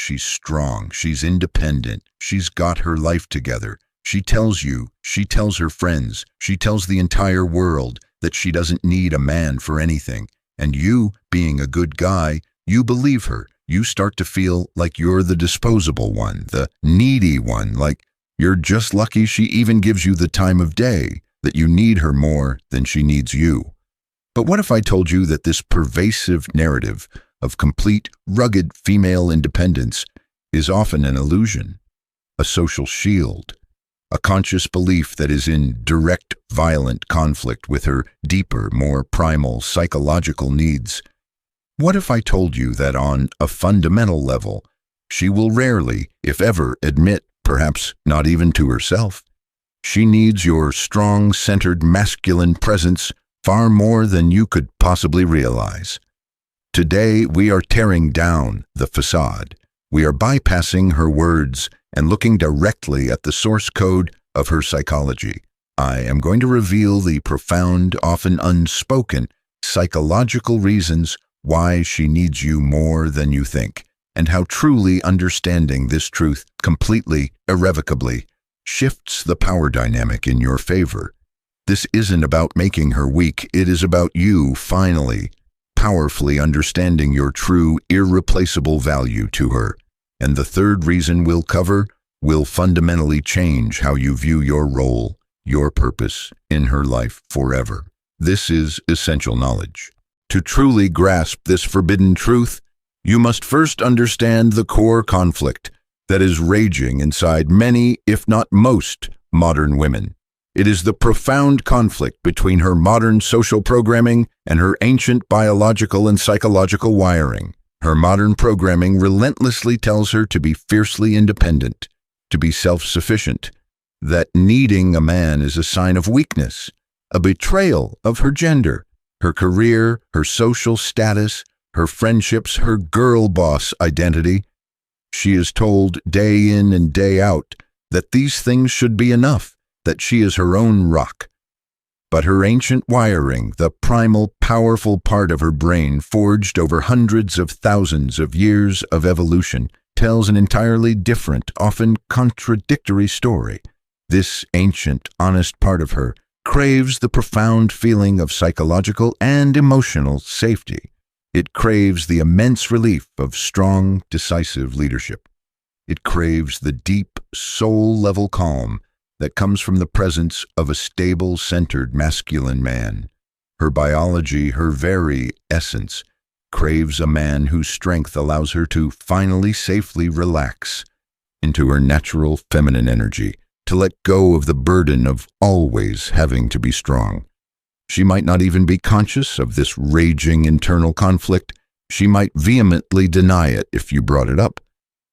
she's strong, she's independent, she's got her life together. She tells you, she tells her friends, she tells the entire world that she doesn't need a man for anything. And you, being a good guy, you believe her. You start to feel like you're the disposable one, the needy one, like you're just lucky she even gives you the time of day, that you need her more than she needs you. But what if I told you that this pervasive narrative of complete, rugged female independence is often an illusion, a social shield, a conscious belief that is in direct, violent conflict with her deeper, more primal psychological needs? What if I told you that on a fundamental level, she will rarely, if ever, admit, perhaps not even to herself, she needs your strong, centered, masculine presence far more than you could possibly realize? Today, we are tearing down the facade. We are bypassing her words and looking directly at the source code of her psychology. I am going to reveal the profound, often unspoken, psychological reasons why she needs you more than you think, and how truly understanding this truth completely, irrevocably, shifts the power dynamic in your favor. This isn't about making her weak, it is about you, finally, powerfully understanding your true, irreplaceable value to her. And the third reason we'll cover will fundamentally change how you view your role, your purpose in her life forever. This is essential knowledge. To truly grasp this forbidden truth, you must first understand the core conflict that is raging inside many, if not most, modern women. It is the profound conflict between her modern social programming and her ancient biological and psychological wiring. Her modern programming relentlessly tells her to be fiercely independent, to be self-sufficient, that needing a man is a sign of weakness, a betrayal of her gender, her career, her social status, her friendships, her girl boss identity. She is told day in and day out that these things should be enough, that she is her own rock. But her ancient wiring, the primal, powerful part of her brain forged over hundreds of thousands of years of evolution, tells an entirely different, often contradictory story. This ancient, honest part of her craves the profound feeling of psychological and emotional safety. It craves the immense relief of strong, decisive leadership. It craves the deep, soul-level calm that comes from the presence of a stable, centered, masculine man. Her biology, her very essence, craves a man whose strength allows her to finally safely relax into her natural feminine energy, to let go of the burden of always having to be strong. She might not even be conscious of this raging internal conflict. She might vehemently deny it if you brought it up.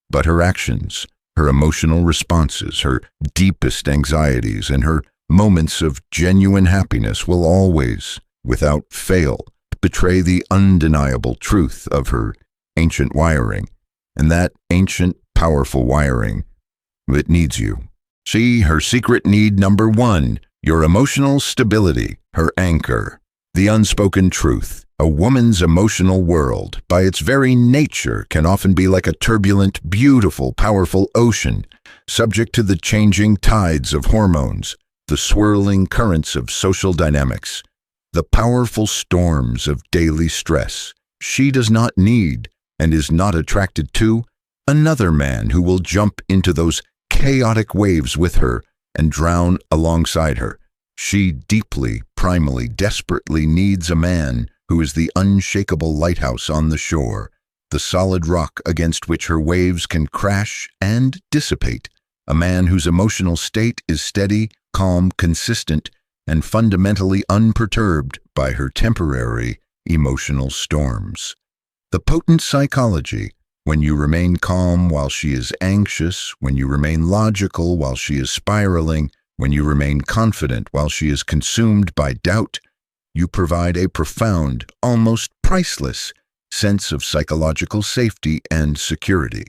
But her actions, her emotional responses, her deepest anxieties, and her moments of genuine happiness will always, without fail, betray the undeniable truth of her ancient wiring. And that ancient, powerful wiring, it needs you. See, her secret need number one, your emotional stability, her anchor. The unspoken truth. A woman's emotional world, by its very nature, can often be like a turbulent, beautiful, powerful ocean, subject to the changing tides of hormones, the swirling currents of social dynamics, the powerful storms of daily stress. She does not need, and is not attracted to, another man who will jump into those chaotic waves with her and drown alongside her. She deeply, primally, desperately needs a man who is the unshakable lighthouse on the shore, the solid rock against which her waves can crash and dissipate, a man whose emotional state is steady, calm, consistent, and fundamentally unperturbed by her temporary emotional storms. The potent psychology, when you remain calm while she is anxious, when you remain logical while she is spiraling, when you remain confident while she is consumed by doubt, you provide a profound, almost priceless sense of psychological safety and security.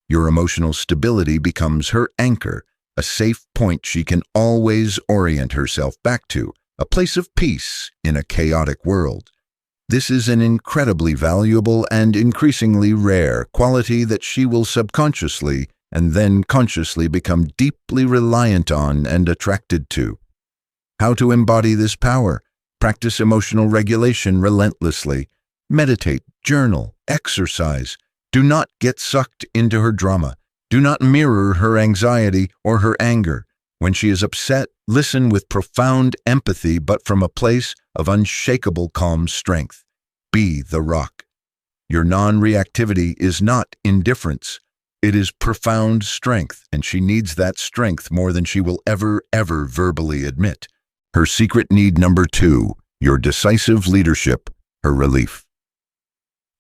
Your emotional stability becomes her anchor, a safe point she can always orient herself back to, a place of peace in a chaotic world. This is an incredibly valuable and increasingly rare quality that she will subconsciously and then consciously become deeply reliant on and attracted to. How to embody this power? Practice emotional regulation relentlessly. Meditate, journal, exercise. Do not get sucked into her drama. Do not mirror her anxiety or her anger. When she is upset, listen with profound empathy, but from a place of unshakable calm strength. Be the rock. Your non-reactivity is not indifference. It is profound strength, and she needs that strength more than she will ever verbally admit. Her secret need number 2, your decisive leadership, her relief.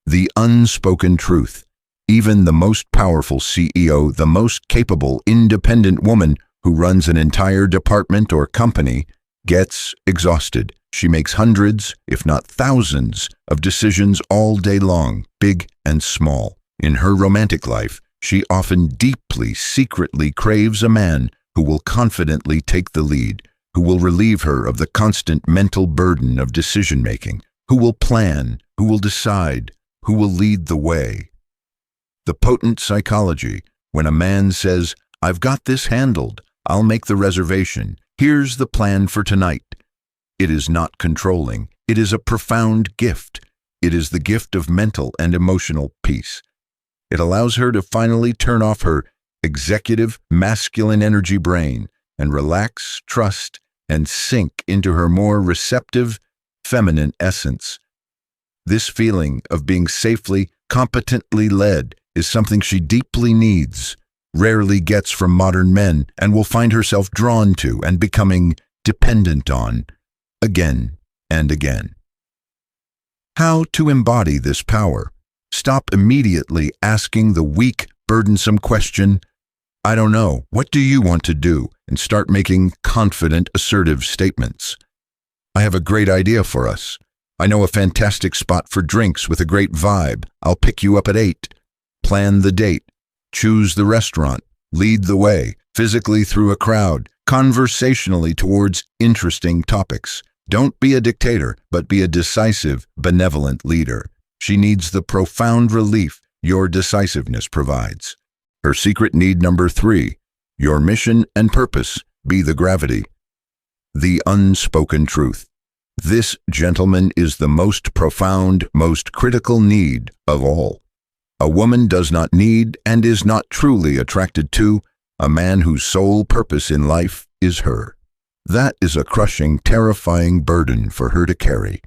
The unspoken truth. Even the most powerful CEO, the most capable, independent woman who runs an entire department or company, gets exhausted. She makes hundreds, if not thousands, of decisions all day long, big and small. In her romantic life, she often deeply, secretly craves a man who will confidently take the lead, who will relieve her of the constant mental burden of decision-making, who will plan, who will decide, who will lead the way. The potent psychology, when a man says, "I've got this handled, I'll make the reservation, here's the plan for tonight." It is not controlling, it is a profound gift. It is the gift of mental and emotional peace. It allows her to finally turn off her executive, masculine energy brain and relax, trust, and sink into her more receptive, feminine essence. This feeling of being safely, competently led is something she deeply needs, rarely gets from modern men, and will find herself drawn to and becoming dependent on, again and again. How to embody this power? Stop immediately asking the weak, burdensome question, "I don't know, what do you want to do?" and start making confident, assertive statements. "I have a great idea for us. I know a fantastic spot for drinks with a great vibe. I'll pick you up at 8. Plan the date. Choose the restaurant. Lead the way, physically through a crowd, conversationally towards interesting topics. Don't be a dictator, but be a decisive, benevolent leader." She needs the profound relief your decisiveness provides. Her secret need number 3, your mission and purpose, be the gravity. The unspoken truth. This, gentleman, is the most profound, most critical need of all. A woman does not need and is not truly attracted to a man whose sole purpose in life is her. That is a crushing, terrifying burden for her to carry.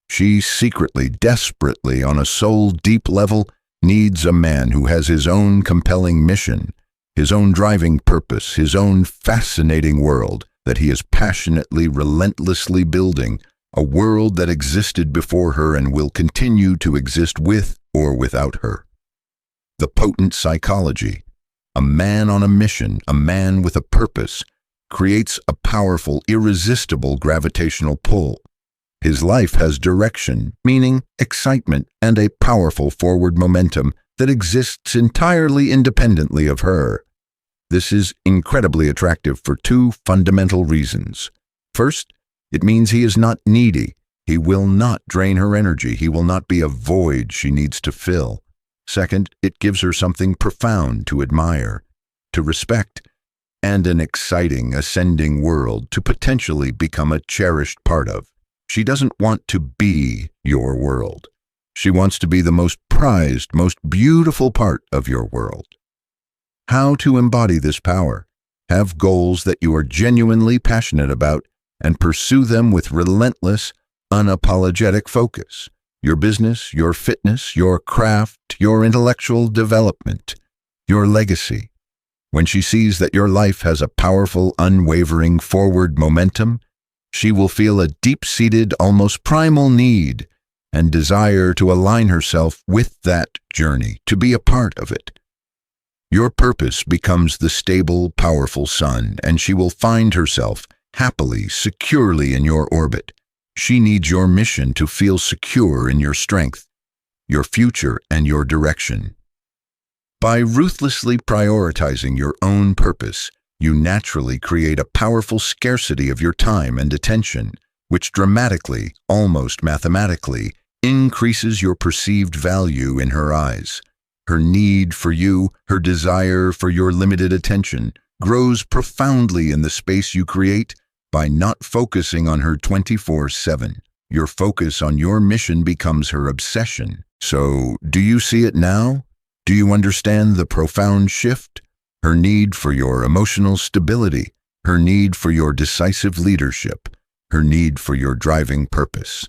She secretly, desperately, on a soul-deep level, needs a man who has his own compelling mission, his own driving purpose, his own fascinating world that he is passionately, relentlessly building, a world that existed before her and will continue to exist with or without her. The potent psychology. A man on a mission, a man with a purpose, creates a powerful, irresistible gravitational pull. His life has direction, meaning, excitement, and a powerful forward momentum that exists entirely independently of her. This is incredibly attractive for 2 fundamental reasons. First, it means he is not needy. He will not drain her energy. He will not be a void she needs to fill. Second, it gives her something profound to admire, to respect, and an exciting, ascending world to potentially become a cherished part of. She doesn't want to be your world. She wants to be the most prized, most beautiful part of your world. How to embody this power? Have goals that you are genuinely passionate about and pursue them with relentless, unapologetic focus. Your business, your fitness, your craft, your intellectual development, your legacy. When she sees that your life has a powerful, unwavering forward momentum, she will feel a deep-seated, almost primal need and desire to align herself with that journey, to be a part of it. Your purpose becomes the stable, powerful sun, and she will find herself happily, securely in your orbit. She needs your mission to feel secure in your strength, your future, and your direction. By ruthlessly prioritizing your own purpose, you naturally create a powerful scarcity of your time and attention, which dramatically, almost mathematically, increases your perceived value in her eyes. Her need for you, her desire for your limited attention, grows profoundly in the space you create by not focusing on her 24/7. Your focus on your mission becomes her obsession. So, do you see it now? Do you understand the profound shift? Her need for your emotional stability, her need for your decisive leadership, her need for your driving purpose.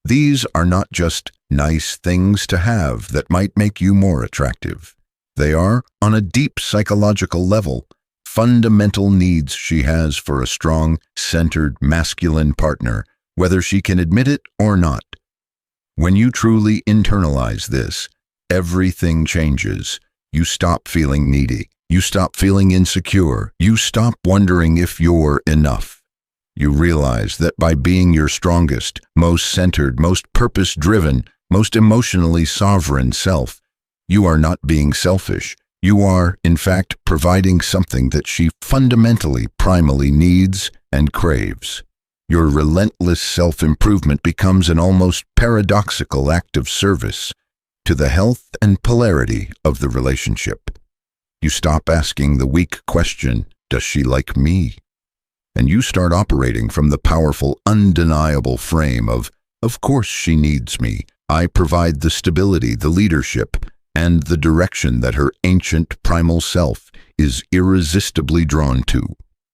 These are not just nice things to have that might make you more attractive. They are, on a deep psychological level, fundamental needs she has for a strong, centered, masculine partner, whether she can admit it or not. When you truly internalize this, everything changes. You stop feeling needy. You stop feeling insecure. You stop wondering if you're enough. You realize that by being your strongest, most centered, most purpose-driven, most emotionally sovereign self, you are not being selfish. You are, in fact, providing something that she fundamentally, primally needs and craves. Your relentless self-improvement becomes an almost paradoxical act of service to the health and polarity of the relationship. You stop asking the weak question, does she like me? And you start operating from the powerful, undeniable frame of course she needs me. I provide the stability, the leadership, and the direction that her ancient primal self is irresistibly drawn to.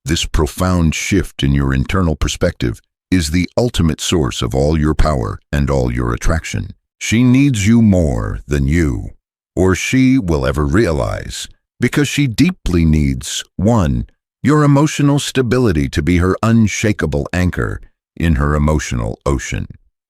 This profound shift in your internal perspective is the ultimate source of all your power and all your attraction. She needs you more than you, or she will ever realize, because she deeply needs, 1, your emotional stability to be her unshakable anchor in her emotional ocean.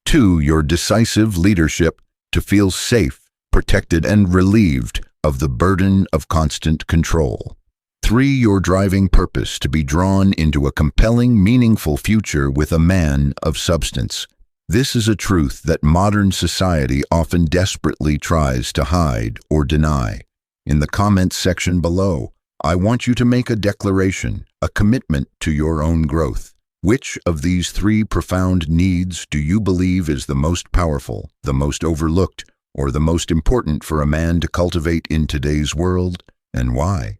2, your decisive leadership to feel safe, protected, and relieved of the burden of constant control. 3, your driving purpose to be drawn into a compelling, meaningful future with a man of substance. This is a truth that modern society often desperately tries to hide or deny. In the comments section below, I want you to make a declaration, a commitment to your own growth. Which of these 3 profound needs do you believe is the most powerful, the most overlooked, or the most important for a man to cultivate in today's world, and why?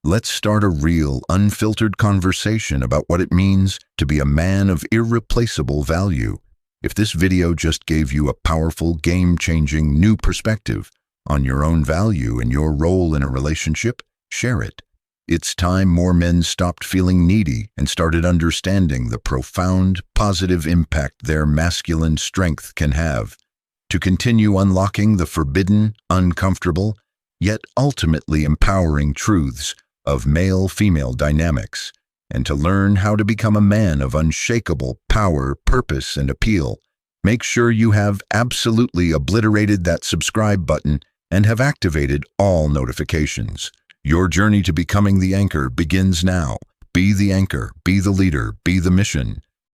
Let's start a real, unfiltered conversation about what it means to be a man of irreplaceable value. If this video just gave you a powerful, game-changing new perspective on your own value and your role in a relationship, share it. It's time more men stopped feeling needy and started understanding the profound, positive impact their masculine strength can have to continue unlocking the forbidden, uncomfortable, yet ultimately empowering truths of male-female dynamics, and to learn how to become a man of unshakable power, purpose, and appeal. Make sure you have absolutely obliterated that subscribe button and have activated all notifications. Your journey to becoming the anchor begins now. Be the anchor, be the leader, be the mission.